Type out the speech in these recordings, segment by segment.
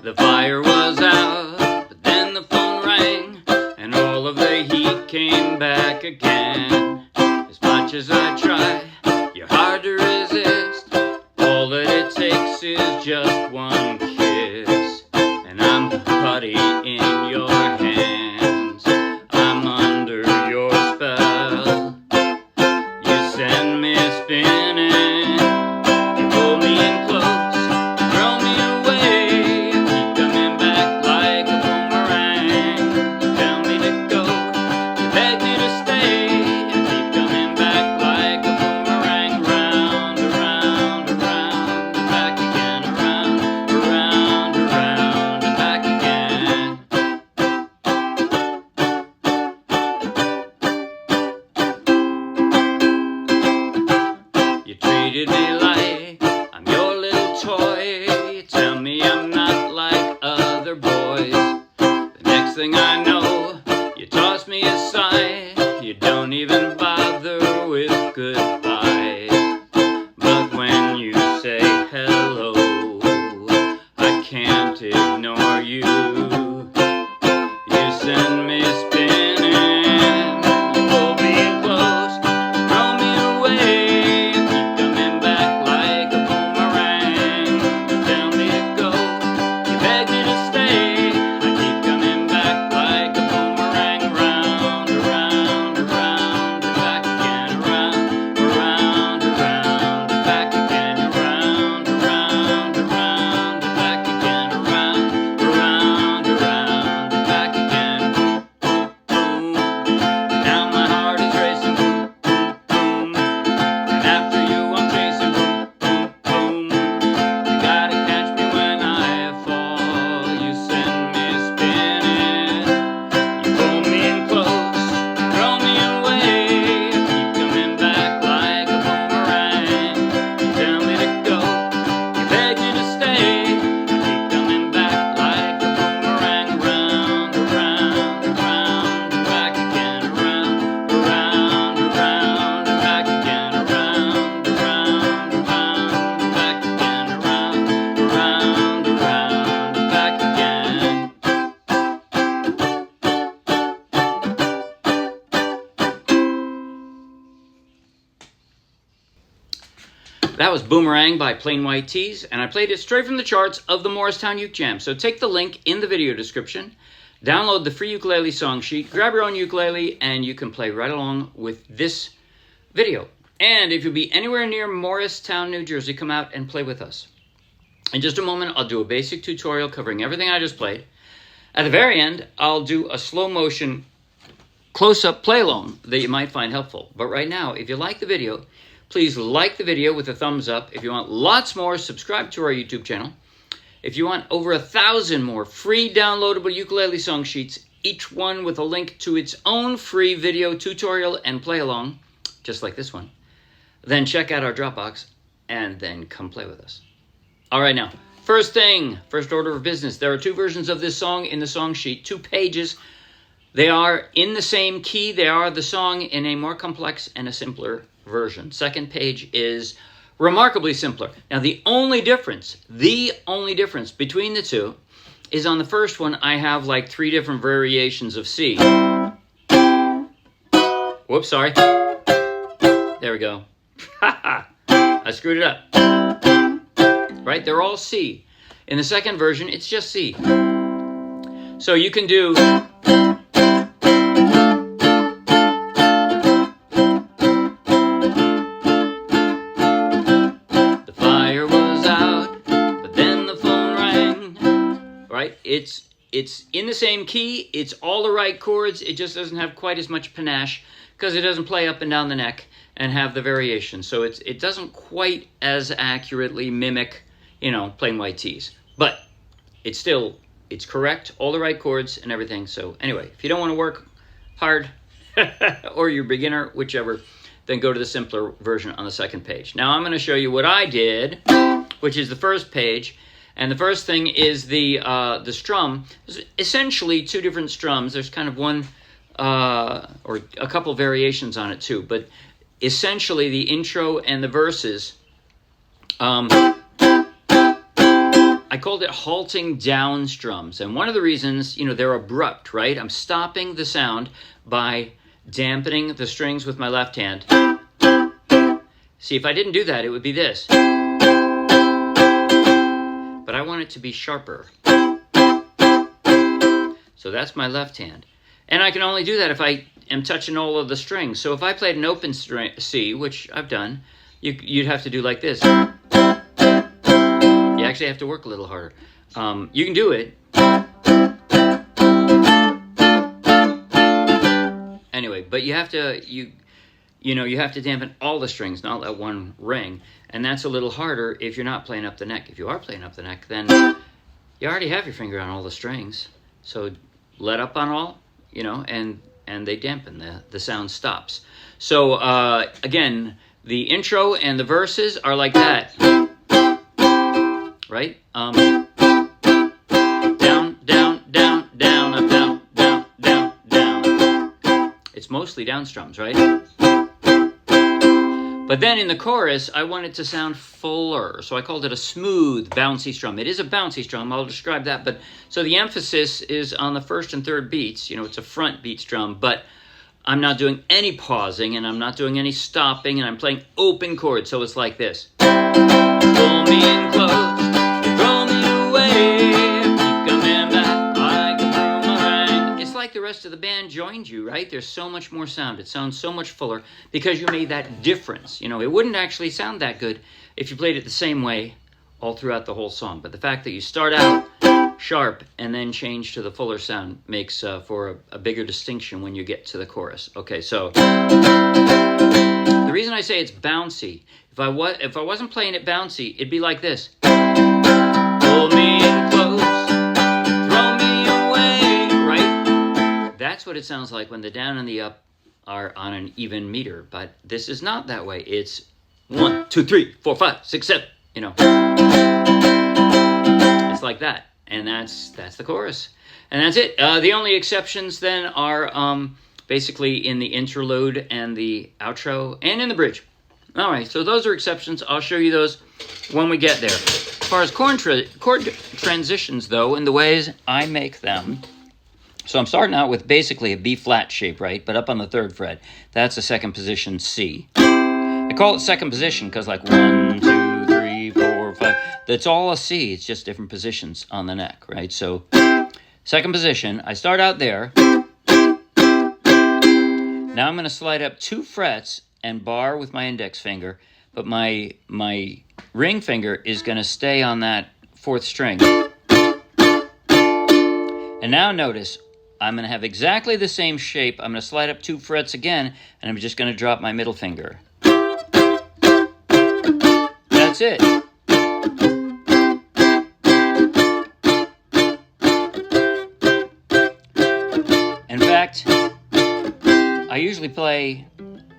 The fire was out, but then the phone rang, and all of the heat came back again. As much as I try, you're hard to resist. All that it takes is just one kiss, and I'm putty in your hands. I'm under your spell. You send me spinning, you pull me in close, throw me away. I keep coming back like a boomerang. You tell me to go, you beg me to stay. I keep coming back like a boomerang, round, around, around, and back again, around, around, around, and back again. You treated me like I'm your little toy. You tell me I'm not like other boys. The next thing I know, you toss me aside. You don't even bother with goodbyes. But when you say hello, I can't ignore you. You send me spinning, you pull me in close, throw me away. I keep coming back like a boomerang. You tell me to go, you beg me to stay. I keep coming back like a boomerang, round, around, around, and back again, around, around, around, and back again, around, around, around, and back again, around, around, around, and back again. Boom, boom. Now my heart is racing, boom, boom, boom. And after you I'm chasing, boom, boom, boom. You gotta catch me when I fall. You send me spinning, you pull me in close, throw me away. I keep coming back like a boomerang. You tell me to go, you beg me to stay. I keep coming back like a boomerang, round, around, around, and back again, around, around, around, and back again, around, around, around, and back again, around, around, around, and back again. That was Boomerang by Plain White Tees, and I played it straight from the charts of the Morristown Uke Jam. So take the link in the video description, download the free ukulele song sheet, grab your own ukulele, and you can play right along with this video. And if you'll be anywhere near Morristown, New Jersey, come out and play with us. In just a moment, I'll do a basic tutorial covering everything I just played. At the very end, I'll do a slow motion close-up play-along that you might find helpful. But right now, if you like the video, please like the video with a thumbs up. If you want lots more, subscribe to our YouTube channel. If you want over 1,000 more free downloadable ukulele song sheets, each one with a link to its own free video tutorial and play-along, just like this one, then check out our Dropbox and then come play with us. All right, now, first order of business. There are two versions of this song in the song sheet, 2 pages. They are in the same key. They are the song in a more complex and a simpler version. Second page is remarkably simpler. Now, the only difference between the two is on the first one, I have like 3 different variations of C. Whoops, sorry. There we go. I screwed it up. Right? They're all C. In the second version, it's just C. So you can do... The fire was out, but then the phone rang. Right? It's in the same key. It's all the right chords. It just doesn't have quite as much panache because it doesn't play up and down the neck and have the variation. So it doesn't quite as accurately mimic, Plain White Tees. But it's correct, all the right chords and everything. So anyway, if you don't want to work hard or you're beginner, whichever, then go to the simpler version on the second page. Now I'm going to show you what I did, which is the first page. And the first thing is the strum. There's essentially 2 different strums. There's kind of one or a couple variations on it too. But essentially the intro and the verses, I I called it halting down strums. And one of the reasons, you know, they're abrupt, right? I'm stopping the sound by dampening the strings with my left hand. See, if I didn't do that, it would be this. But I want it to be sharper. So that's my left hand. And I can only do that if I am touching all of the strings. So if I played an open string C, which I've done, you'd have to do like this. You actually have to work a little harder. You can do it. Anyway, but you have to you have to dampen all the strings, not that one ring, and that's a little harder if you're not playing up the neck. If you are playing up the neck, then you already have your finger on all the strings. So let up on all, you know, and they dampen, the sound stops. So again, the intro and the verses are like that, right? Down, down, down, down, up, down, down, down, down. It's mostly down strums, right? But then in the chorus, I want it to sound fuller, so I called it a smooth, bouncy strum. It is a bouncy strum, I'll describe that. But so the emphasis is on the first and third beats. You know, it's a front beat strum, but I'm not doing any pausing, and I'm not doing any stopping, and I'm playing open chords, so it's like this. Pull me in close, throw me away, keep coming back like a boomerang. It's like the rest of the band joined you, right? There's so much more sound. It sounds so much fuller because you made that difference. You know, it wouldn't actually sound that good if you played it the same way all throughout the whole song. But the fact that you start out sharp and then change to the fuller sound makes for a bigger distinction when you get to the chorus. Okay, so the reason I say it's bouncy, if I wasn't playing it bouncy, it'd be like this. Pull me in close, throw me away, right? That's what it sounds like when the down and the up are on an even meter, but this is not that way. It's 1, 2, 3, 4, 5, 6, 7, you know. It's like that. And that's the chorus. And that's it. The only exceptions then are basically in the interlude and the outro and in the bridge. All right, so those are exceptions. I'll show you those when we get there. As far as chord transitions, though, and the ways I make them, so I'm starting out with basically a B-flat shape, right? But up on the 3rd fret. That's a second position C. I call it second position because like 1, 2, 3, 4, 5. That's all a C. It's just different positions on the neck, right? So second position, I start out there. Now I'm going to slide up 2 frets and bar with my index finger, but my ring finger is going to stay on that 4th string. And now notice, I'm going to have exactly the same shape. I'm going to slide up 2 frets again, and I'm just going to drop my middle finger. That's it. In fact, I usually play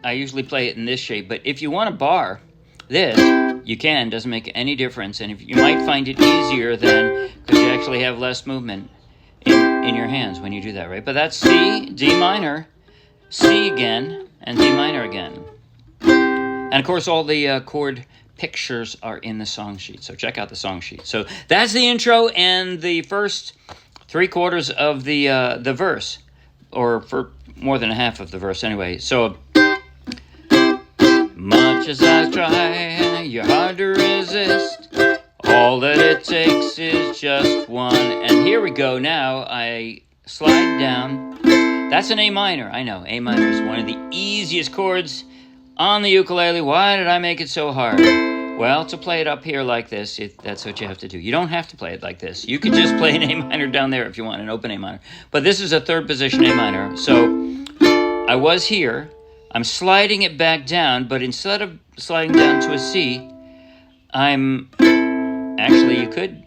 it in this shape, but if you want to bar this, you can. Doesn't make any difference, and if you might find it easier then because you actually have less movement in your hands when you do that, right? But that's C, D minor, C again, and D minor again. And of course, all the chord pictures are in the song sheet, so check out the song sheet. So that's the intro and the first 3/4 of the verse, or for more than a half of the verse anyway. So, much as I try, you're hard to resist. All that it takes is just one. And here we go now. I slide down. That's an A minor. I know, A minor is one of the easiest chords on the ukulele. Why did I make it so hard? Well, to play it up here like this, that's what you have to do. You don't have to play it like this. You could just play an A minor down there if you want, an open A minor. But this is a 3rd position A minor. So I was here. I'm sliding it back down, but instead of sliding down to a C, I'm... Actually,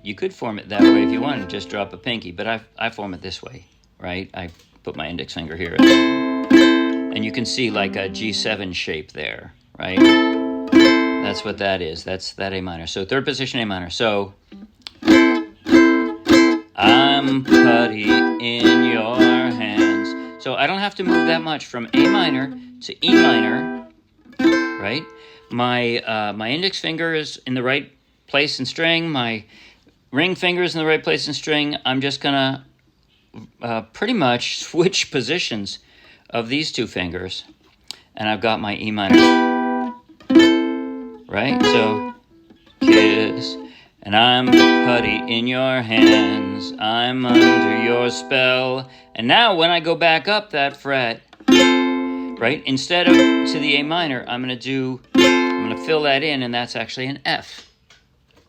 you could form it that way if you wanted to just drop a pinky, but I form it this way, right? I put my index finger here. And you can see like a G7 shape there, right? That's what that is. That's that A minor. So 3rd position A minor. So I'm putty in your hands. So I don't have to move that much from A minor to E minor, right? My index finger is in the right place and string. My ring fingers in the right place in string, I'm just gonna pretty much switch positions of these two fingers. And I've got my E minor, right? So, kiss, and I'm putty in your hands, I'm under your spell. And now when I go back up that fret, right, instead of to the A minor, I'm gonna fill that in, and that's actually an F,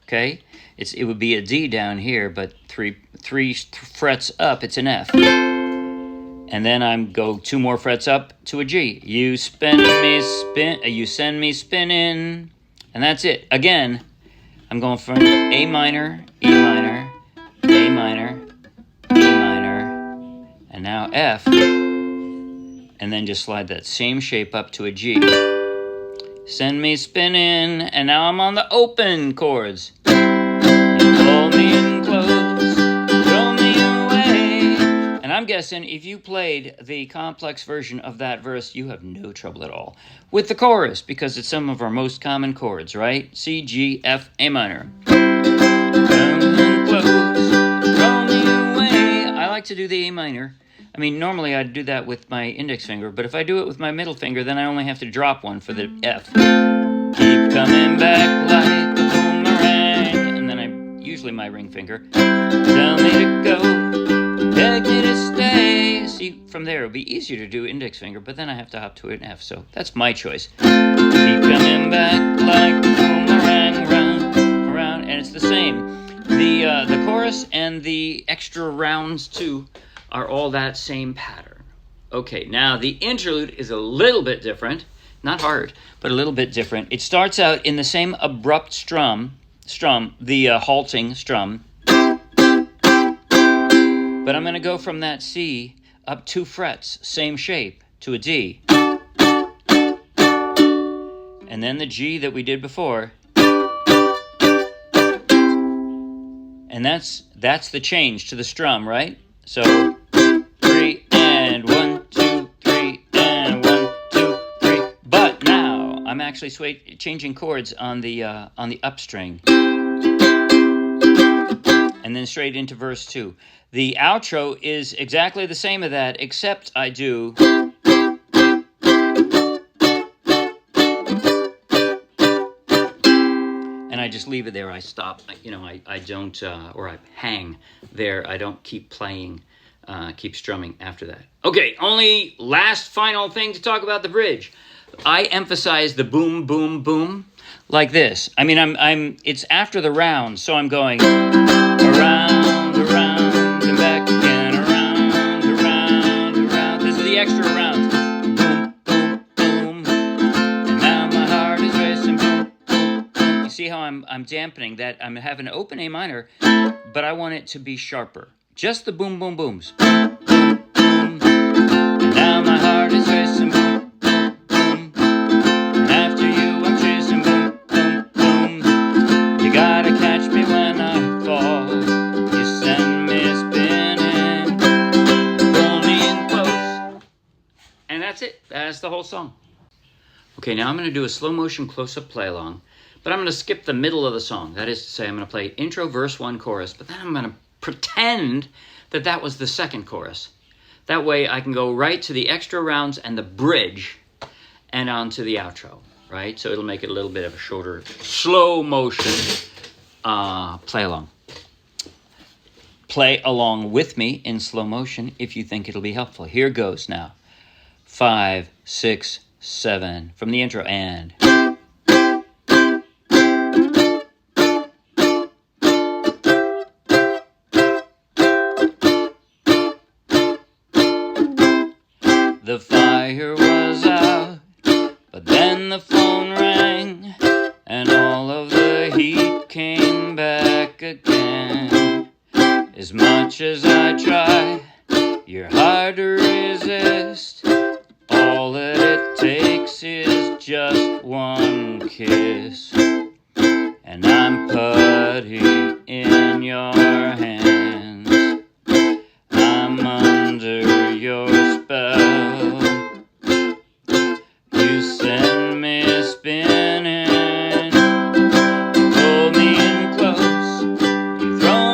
okay? It would be a D down here, but three frets up, it's an F. And then I'm go 2 more frets up to a G. You send me spinning, and that's it. Again, I'm going from A minor, E minor, A minor, E minor, and now F, and then just slide that same shape up to a G. Send me spinning, and now I'm on the open chords. You pull me in close, throw me away. And I'm guessing if you played the complex version of that verse, you have no trouble at all with the chorus, because it's some of our most common chords, right? C, G, F, A minor. Close, throw me away. I like to do the A minor. I mean, normally I'd do that with my index finger, but if I do it with my middle finger, then I only have to drop one for the F. Keep coming back like a boomerang. And then usually my ring finger. Tell me to go, beg me to stay. See, from there it would be easier to do index finger, but then I have to hop to an F, so that's my choice. Keep coming back like a boomerang, around, and it's the same. The chorus and the extra rounds too are all that same pattern. Okay, now the interlude is a little bit different. Not hard, but a little bit different. It starts out in the same abrupt strum, the halting strum. But I'm going to go from that C up 2 frets, same shape, to a D. And then the G that we did before. And that's the change to the strum, right? So 3 and 1, 2, 3 and 1, 2, 3. But now I'm actually changing chords on the up string, and then straight into verse 2. The outro is exactly the same as that, except I do. And I just leave it there. I stop. I don't, or I hang there. I don't keep playing, keep strumming after that. Okay, only last final thing to talk about the bridge. I emphasize the boom, boom, boom like this. I mean, it's after the round, so I'm going around, around, and back again, around, around, around. This is the extra rounds. Boom, boom, boom. And now my heart is racing. Boom, boom, boom. You see how I'm dampening that? I'm having an open A minor, but I want it to be sharper. Just the boom, boom, booms. Boom, boom, boom. And now my heart is racing. Boom, boom, boom. And after you, I'm chasing. Boom, boom, boom. You gotta catch me when I fall. You send me spinning. Pull me in close. And that's it. That's the whole song. Okay, now I'm going to do a slow motion close-up play along, but I'm going to skip the middle of the song. That is to say, I'm going to play intro, verse 1, chorus, but then I'm going to pretend that was the second chorus. That way I can go right to the extra rounds and the bridge and on to the outro, right? So it'll make it a little bit of a shorter, slow motion play along. Play along with me in slow motion if you think it'll be helpful. Here goes now. 5, 6, 7 from the intro, and the fire was out, but then the phone rang, and all of the heat came back again. As much as I try, you're hard to resist. All that it takes is just one kiss, and I'm putty in your hands. I'm under your spell. You send me spinning. You pull me in close. You throw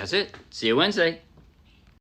That's it. See you Wednesday.